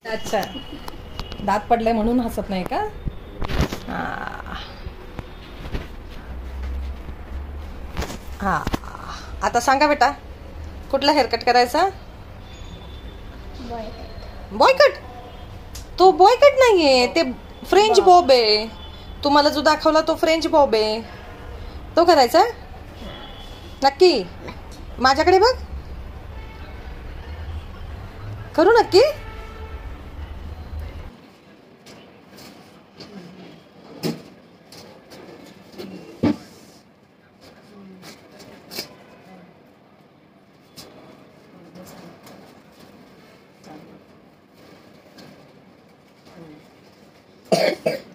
अच्छा, दात पडलाय म्हणून हसत नाही का? हा. हा. आता सांगा बेटा, कुठला हेअरकट करायचा? बॉयकट? तो बॉयकट नाहीये, ते फ्रेंच बॉब आहे. तुम्हाला जो दाखवला तो फ्रेंच बॉब आहे, तो करायचा नक्की. माझ्याकडे बघ, करू नक्की.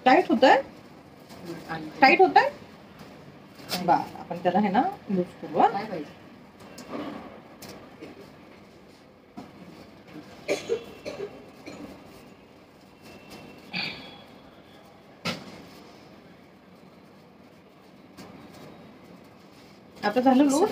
टाईट होत आहे, टाईट होत आहे. आपण त्याला आहे ना लूज करू. आता झालं लूज.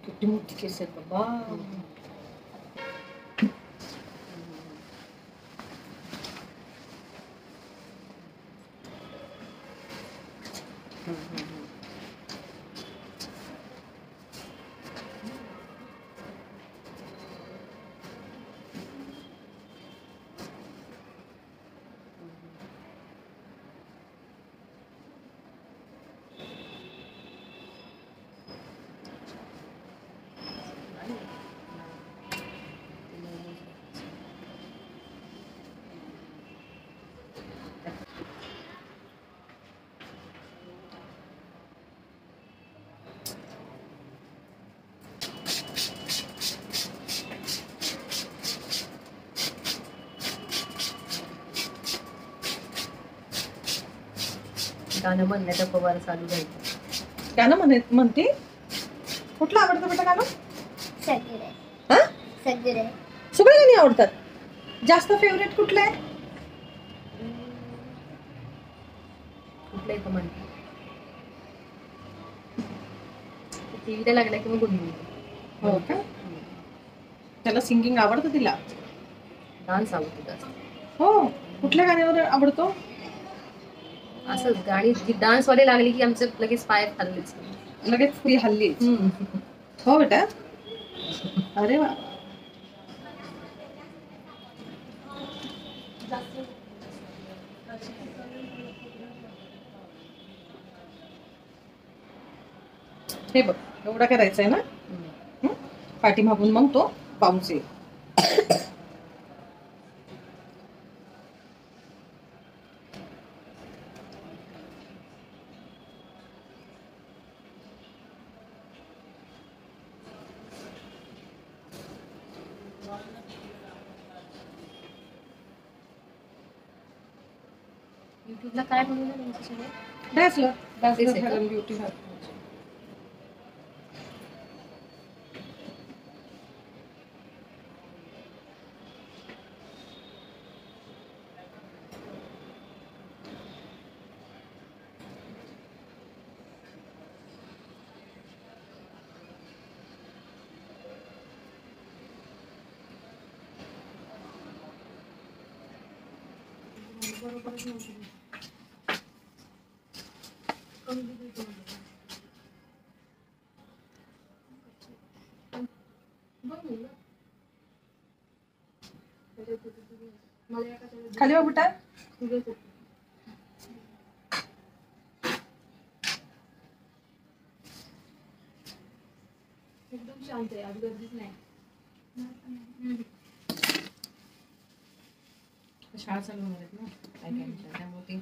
किती मोठी केस आहेत बाबा. गाणं म्हणण्याचा पवार चालू जायचं. गाणं म्हणते. कुठलं आवडतं बेटा गाणं? सगळे गाणी आवडतात. जास्त फेवरेट कुठलं आहे? कुठलं आहे म्हणते टीव्हीला लागला की मग गुणगुण. हो का? त्याला सिंगिंग आवडतं, तिला डान्स आवडतो जास्त. हो. कुठल्या गाण्यावर आवडतो? असं गाणी डान्स वाले लागली की आमचं लगेच पाय हल्लीच, लगेच ती हल्ली. हो बेटा. अरे वा. हे बघ, एवढा करायचा आहे ना. पाठीमागून मग तो बाउन्स येईल. युट्यूबला काय म्हणून तुमचं सगळं? Bachelor beauty. खाली बघ बेटा. एकदम शांत आहे, आज गर्दीच नाही. शाळा चालू होणार आहेत ना ऐकायच्या, त्यामुळे ते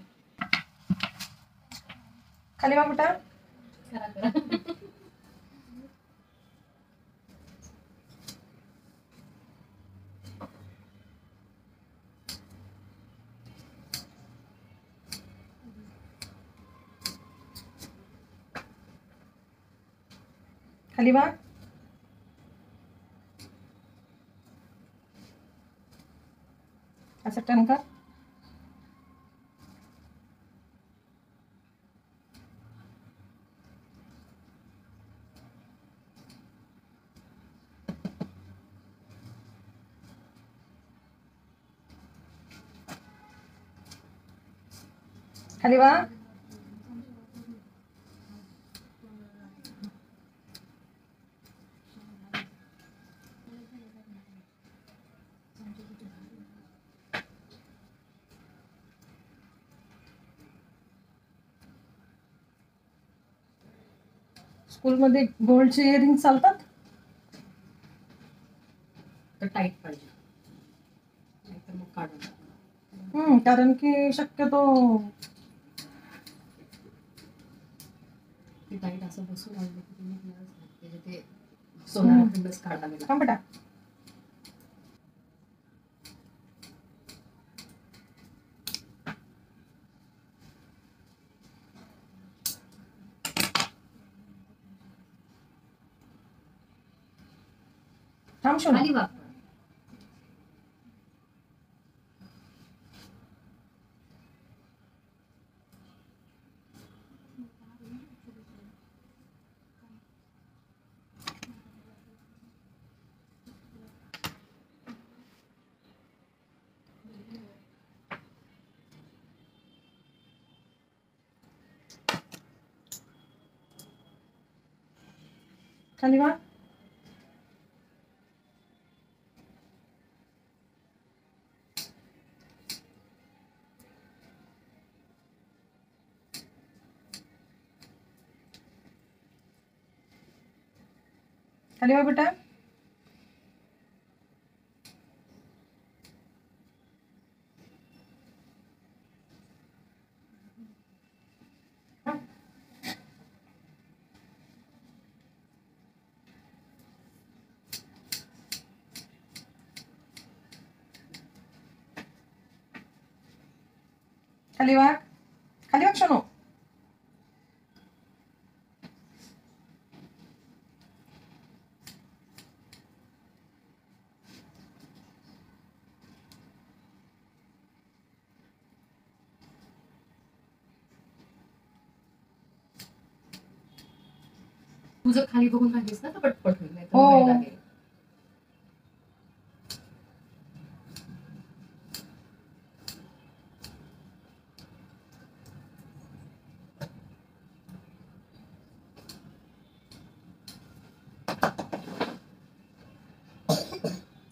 खाली बघ बेटा. करा खाली बघ. असं टर्न कर. खाली वा. स्कूलमध्ये गोल्डचे इयरिंग चालतात? तर टाईट पाहिजे, नाहीतर मग काढून टाकू. कारण की शक्यतो ते टाईट असं बसून आणलं की तुम्ही त्याचे ते सोनारा खंडच काढावे लागतात. थांब बेटा. थांब शोना. खाली वापर. खाली वा. खाली वा बेटा. खाली वाग. खाली वाग शोनो. तुझं खाली बघून काढलीस ना तर पटपट होईल, नाही तर हो. वेळ लागेल.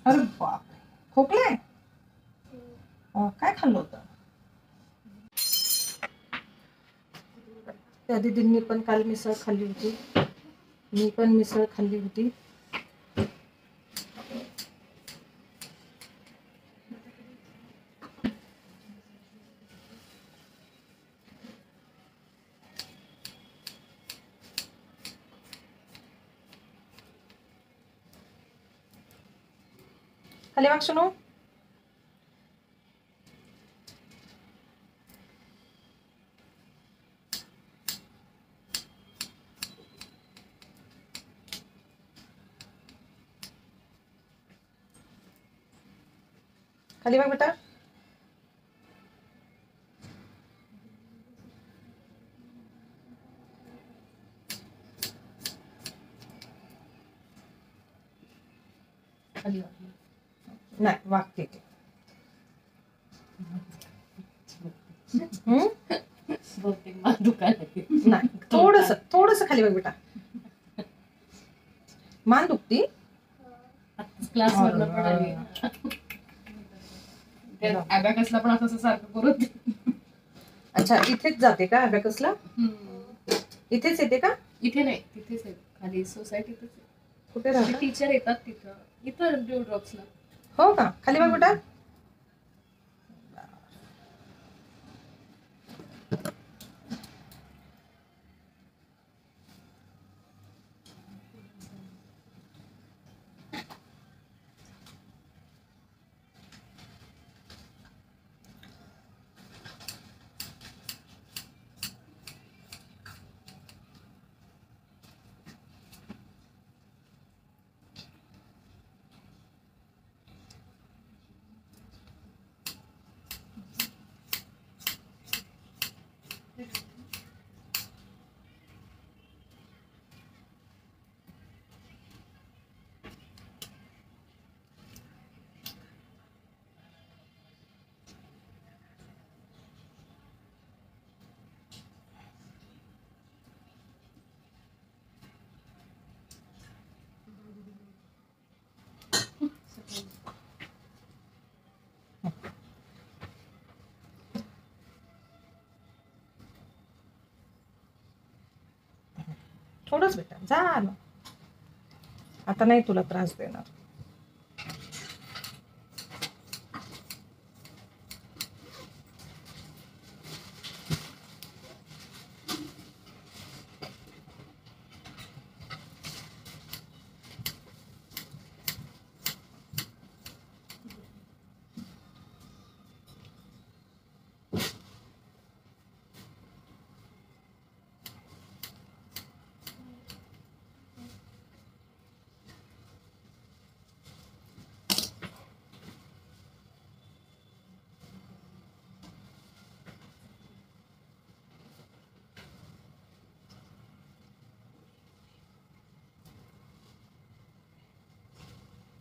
अरे बाप, खोकलाय? काय खाल्लं होतं? त्या दीदींनी पण काल मिसळ खाल्ली होती, मी पण मिसळ खाल्ली होती. खाली वाग शोनो. खाली वाग बेटा. खाली वापर. नाही वागते ते. बहुतेक मला दुखायला लागेल. नाही, थोडस थोडस खाली वाग बेटा. मान दुखती? क्लास मधनं पण आली. अबॅकसला पण असं सारखं करून. अच्छा, इथेच जाते का अबॅकसला? इथेच येते का? इथे नाही, तिथेच आहे खाली सोसायटीतच आहे. कुठे राहते? टीचर येतात तिथं, इथं ड्यू ड्रॉप्सला. हो का? खाली बघ बेटा. थोडंच बेटा, झालं. आता नाही तुला त्रास देणार.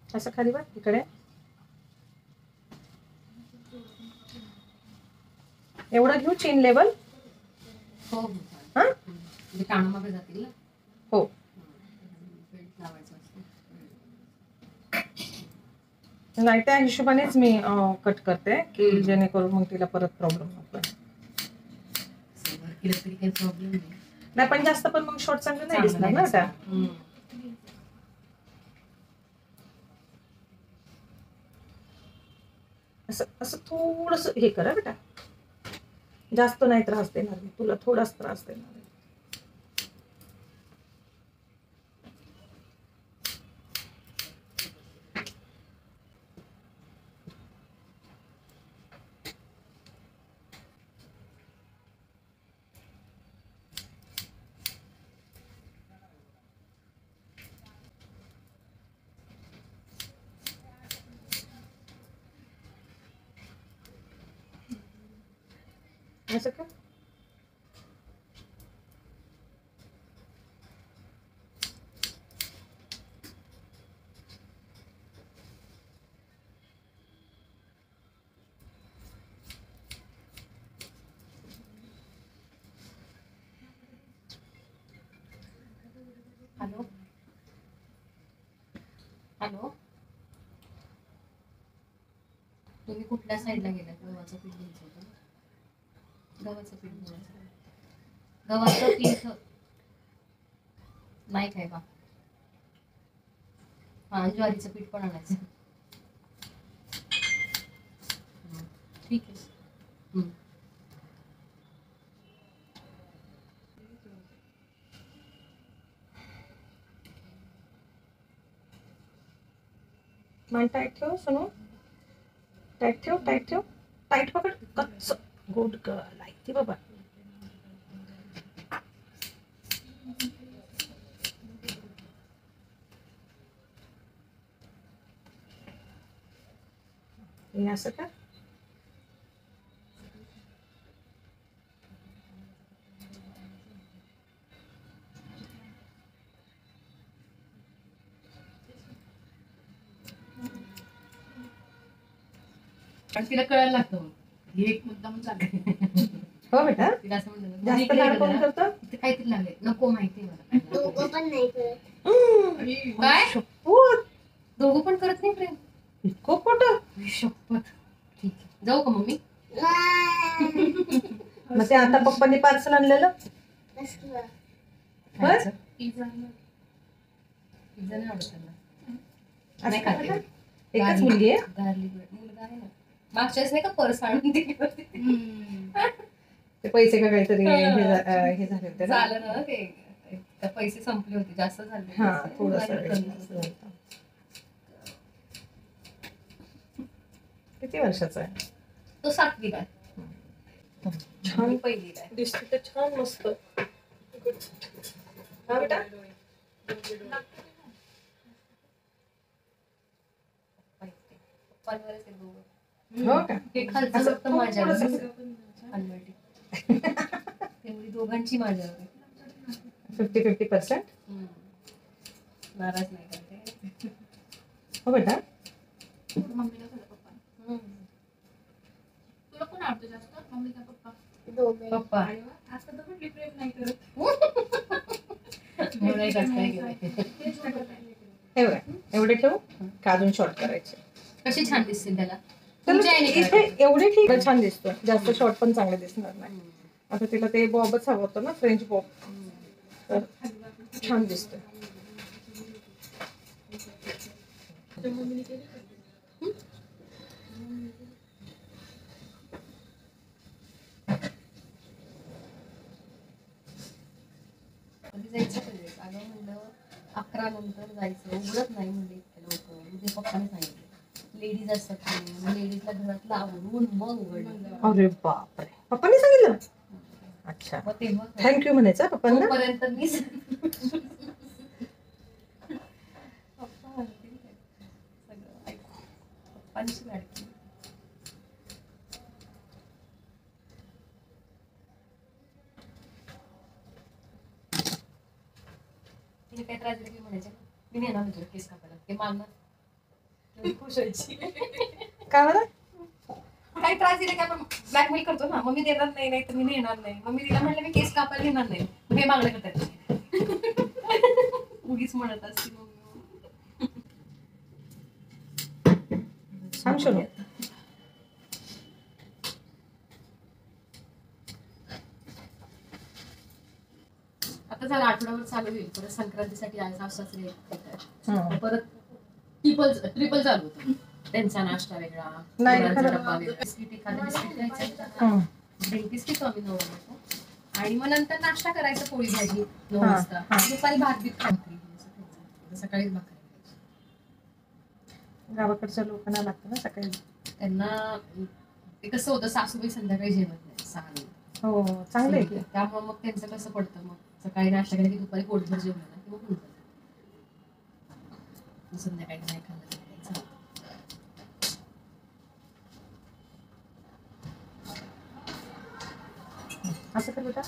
असं खाली बघ इकडे. एवढं घेऊ चीन लेवल. हो हा म्हणजे कानामागे जातील ना. हो बेल्ट लावायचं असतं. नाही, त्या हिशोबानेच मी कट करते की जेणेकरून मग तिला परत प्रॉब्लेम नको. वर केलं तरी काही प्रॉब्लेम नाही. नाही पण जास्त पण मग शॉर्ट चांगलं नाही दिसणार ना त्या. असं असं थोडस हे करा बेटा, जास्त नाही त्रास देणार मी तुला, थोडाच त्रास देणार आहे. असं का? हॅलो हॅलो, तुम्ही कुठल्या साईडला गेलात? गव्हाचं पीठ घ्यायचं होतं. गव्हाचं पीठ घ्यायचं. गव्हाचं पीठ नाही काय बा. हा, ज्वारीचं पीठ पण आणायचं. ठीक आहे. मान टाईट ठेव सोनू, टाईट ठेव, टाईट ठेव, टाईट पकड. कच्च गुड गर्ल ऐकते बाबा. हे असं का? आणि तिला कळायला लागतं हे एक मुद्दाम चाललंय. हो बेटा, तिला असं म्हणलं जास्त लाड कोण करतं? ते काहीतरी लागले. नको माहिती मला. दोघं पण नाही करत. काय शपथ, दोघं पण करत नाही प्रेम? इतकं खोटं. शपथ. ठीक आहे, जाऊ का मम्मी? मग ते आता पप्पांनी पार्सल आणलेलं कसलं? खायचं? पिझ्झा नाही आवडत त्यांना. नाही खात ते. एकच मुलगी आहे. गार्लिक ब्रेड मुलगा आहे ना. मागच्याच नाही का पर्स आणून दिली होती. ते पैसे का काहीतरी हे झाले होते ना. झालं ना ते, पैसे संपले होते, जास्त झाले. हा थोडस. किती वर्षाचा आहे तो? 7वीला आहे. छान पहिलीला आहे. दिसते तर छान मस्त. हा बेटा, पप्पांवरच आहे दोघं. हो का? हे खालचं असं फक्त माझ्यावर. थोडंसं. तेवढी दोघांची माझ्यावर. 50-50%. नाराज नाही करते. हो बेटा, मम्मीला झालं पप्पा. तुला कोण आवडतं जास्त, मम्मी का पप्पा? दोघं. पप्पा. आता तर म्हटली प्रेम नाही करत. म्हणून एक असं काय केलंय. तेच नाही करत. हे बघा, एवढे ठेवू का अजून शॉर्ट करायचे? कशी छान दिसते त्याला. तुमच्या आईने इथे करायचं. एवढे ठीक छान दिसतो, जास्त शॉर्ट पण चांगले दिसणार नाही. आता तिला ते बॉबच हवं होतं ना, फ्रेंच बॉब. तर छान दिसतोय. कधी जायचं कधी जायचं? अगं म्हणलं 11 नंतर जायचं, उघडत नाही म्हणजे इतक्या लवकर. म्हणजे पप्पाने सांगितलं लेडीज असतात लेडीजला घरातलं आवरून मग उघडलं. अरे बापरे, पप्पांनी सांगितलं. अच्छा, मग तेव्हा थँक्यू म्हणायचं पप्पांना. तोपर्यंत मी पप्पा म्हणतील काय? सगळं ऐकू पप्पांची लाडकी. तिने काय त्रास दिला की म्हणायचे मी नेणार होतो केस कापायला, ते मागणार एवढी खुश व्हायची. काय बरं? काही त्रास दिला की आपण ब्लॅकमेल करतो ना, मग मी देणार नाही, नाही तर मी नेणार नाही. मग मी तिला म्हटलं मी केस कापायला नेणार नाही, हे मागणं करतात. उगीच म्हणत असते मग. सांग शोनू. आता झालं आठवड्यावर चालू होईल, परत संक्रांतीसाठी आज सासरे हं. परत ट्रिपल चालू होतं. त्यांचा नाश्ता वेगळा, नाही, मुलांचा खरं. डब्बा वेगळा, बिस्किट एखादं बिस्किट द्यायचं, हं. ड्रिंकीस पितो आम्ही 9 वाजता आणि मग नंतर नाश्ता करायचा पोळी भाजी 9 हा, वाजता. हा. दुपारी भात बीत खात्री सकाळीच भाकरी खायची. गावाकडच्या लोकांना लागतं ना सकाळी. त्यांना ते कसं होतं, सासूबाई संध्याकाळी जेवत नाही 6 नंतर. हो, चांगलं आहे की. त्यामुळे मग त्यांचं कसं पडतं, मग सकाळी नाश्ता केला की दुपारी पोटभर जेवलं ना की मग होऊन जातं. मग संध्याकाळी नाही खाल्लं तर काही चालतं. असं कर बेटा.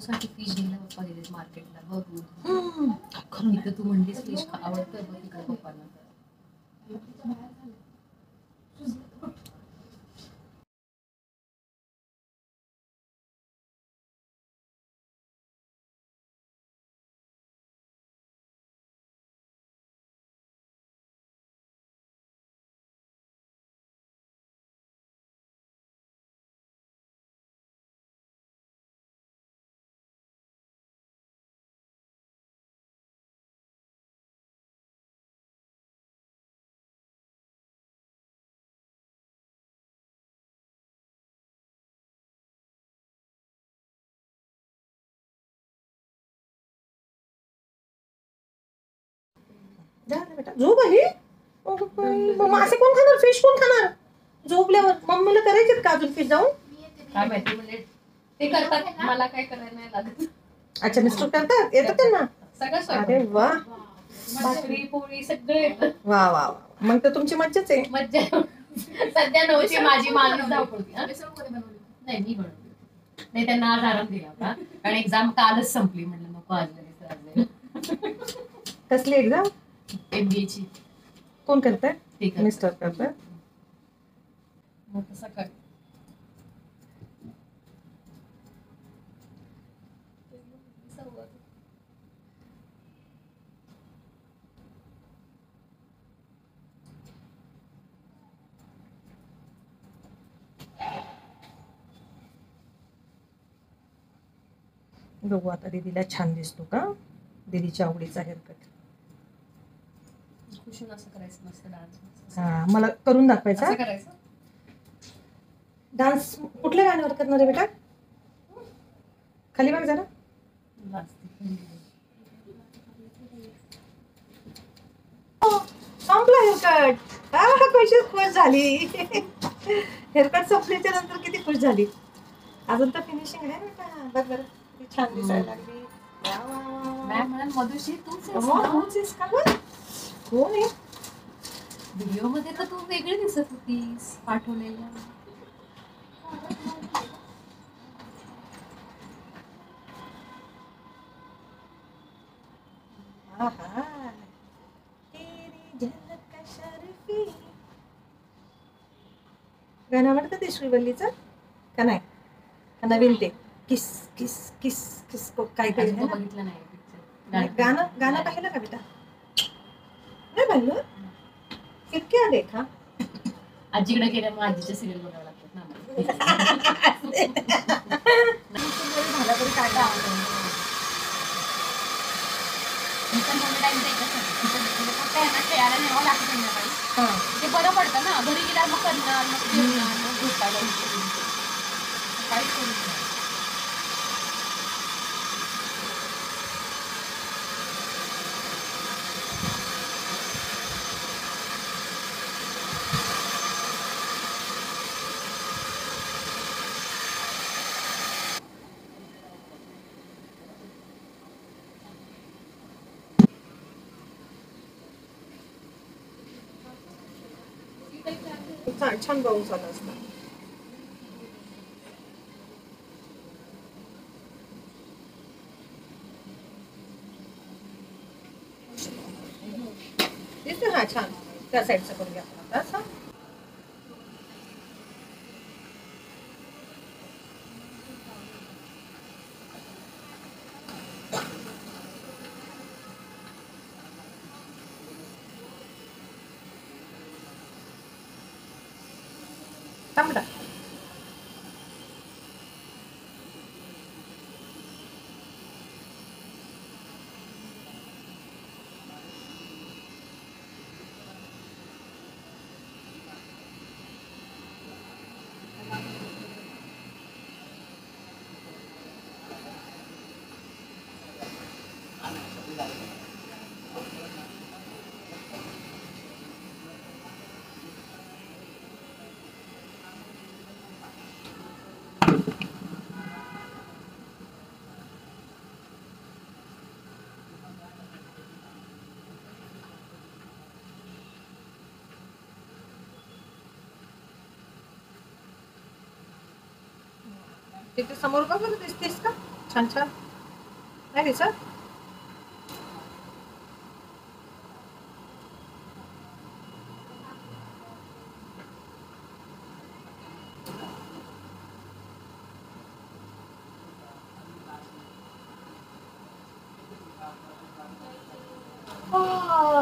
साठी फिश घ्यायला पप्पा गेलेत मार्केटला. बघ इथं तू म्हणलीस फिश आवडतं, बघ तिकडे पप्पांना. झालं बेटा, झोप आली. अगं बाई, मग असे कोण खाणार फिश? कोण खाणार झोपल्यावर? मम्मीला करायचे का अजून फिश जाऊन? काय माहिती, म्हणजे ते करतात, मला काय करायला नाही लागत. अच्छा, मिस्टर करतात, येतात त्यांना? सगळं अरे स्वयंपाक. वा भाकरी पोळी सगळं येतं. वा वा वा. मग तर तुमची मज्जाच आहे. मज्जा. सध्या नव्हती माझी माणूस धावपळती. बेसन कोणी बनवली? नाही मी बनवली. नाही, त्यांना आज आराम दिला होता कारण एक्झाम कालच संपली. म्हणलं नको आज लगेच. कसली एक्झाम? MBA ची. कोण करताय? ते करतात. मिस्टर करताय. मग सकाळी बघू आता दीदीला छान दिसतो का? दीदीच्या आवडीचा हेअरकट. खुशून असं करायचं, मस्त डान्स. हा, मला करून दाखवायचा असं करायचं. डान्स. कुठल्या गाण्यावर करणार आहे बेटा? खाली बघ जरा. संपला हेअरकट. कशी खुश झाली. हेअरकट संपल्याच्या नंतर किती खुश झाली. अजून तर फिनिशिंग आहे बेटा. बघ बरं किती छान दिसायला लागली. मॅम म्हणाल मधुश्री तूच आहेस हो, ना? तूच आहेस का गं? कोण आहे? व्हिडिओ मध्ये तर तू वेगळी दिसत होतीस पाठवलेल्या. आहा, तेरी झलक शर्फी. गाणं आवडतं ते श्रीवल्लीचं का नाही? का नवीन ते किस किस किस किस काय काय अजून आहे तो ना? बघितलं नाही पिक्चर. नाही, गाणं पाहिलं का बेटा? नाही पाहिलं? फिर क्या देखा? आजीकडे गेल्यामुळे आजीच्या सिरियल बघावं लागतात ना आम्हाला. झाला तरी काय नाही. खेळायला न्यावं लागतं संध्याकाळी. हां. ते बरं पडतं ना, घरी गेल्यावर मग करणार, मग जेवणार, मग झोपायला उठून. काहीच करू शकत नाही. छान पाऊस आला असता. दिसतोय हा छान. त्या साईडचं करूया आपण आता असं. थांब बेटा. तिथे समोर बघ बरं, दिसतेस का छान छान? नाही दिसत?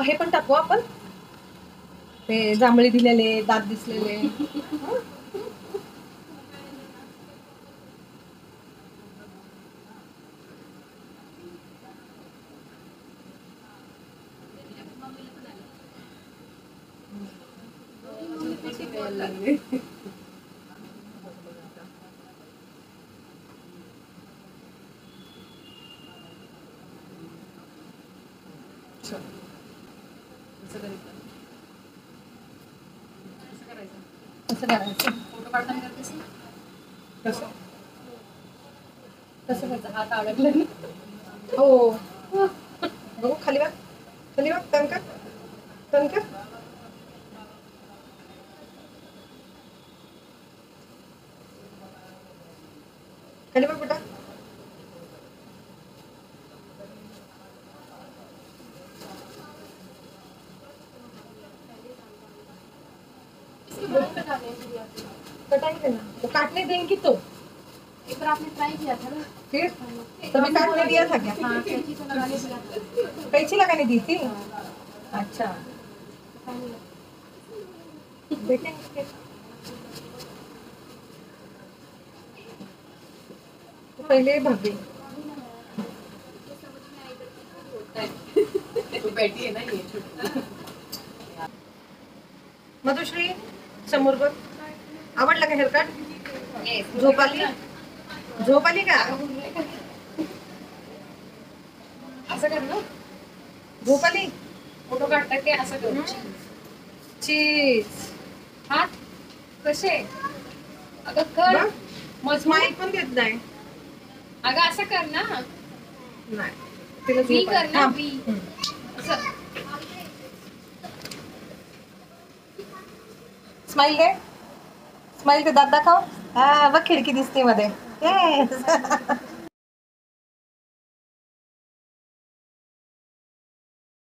हे पण टाकू आपण, ते जांभळी दिलेले, दात दिसलेले. कसं करायचं? फोटो काढताना करतेस ना? कसं कसं करायचं? हात अडकला ना. हो. बघू खाली बघ, खाली बघ, तण कर, तण कर. खाली बघ बेटा. कटाएंगे ना, वो काटने देंगी तो. एक बार आपने ट्राई किया था ना? फिर तभी काटने दिया था क्या? हाँ, कैंची तो लगाने दिया था। कैंची लगाने दी थी? अच्छा, देखेंगे. तो पहले भाभी. तो बैठी है ना ये छोटी. मधुश्री समोर बघ. आवडला का हेअरकट? झोप आली? झोप आली का? असं कर ना. झोप आली? फोटो काढता की असं कर. चीज. हात कसे? अगं कर. बघ, मग स्माईल पण देत नाही. अगं असं कर ना. नाही तिला बी झोप कर आली. ना थांब. बी असं स्माइल दे, स्माइल दे, दात दाखव. हा बघ खिडकी दिसते मध्ये. Yes.